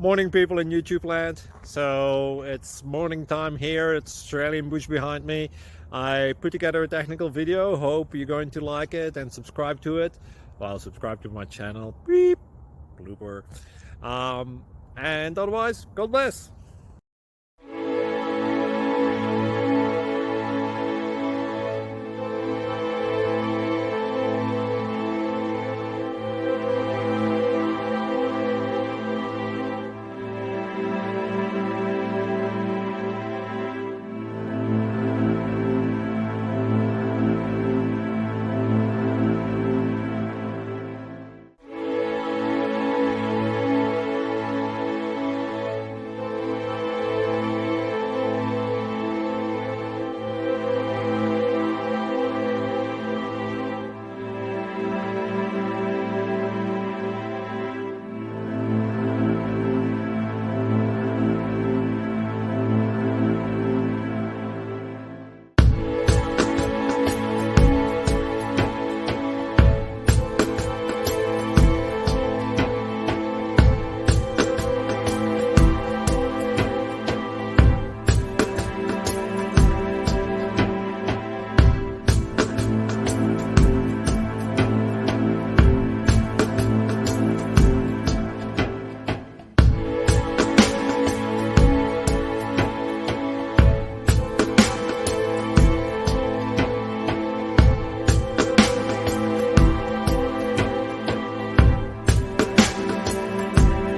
Morning people in YouTube land. So it's morning time here. It's Australian bush behind me. I put together a technical video. Hope you're going to like it and subscribe to it. Well, subscribe to my channel. Beep. Blooper. And otherwise, God bless.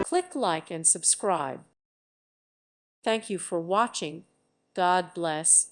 Click like and subscribe. Thank you for watching. God bless.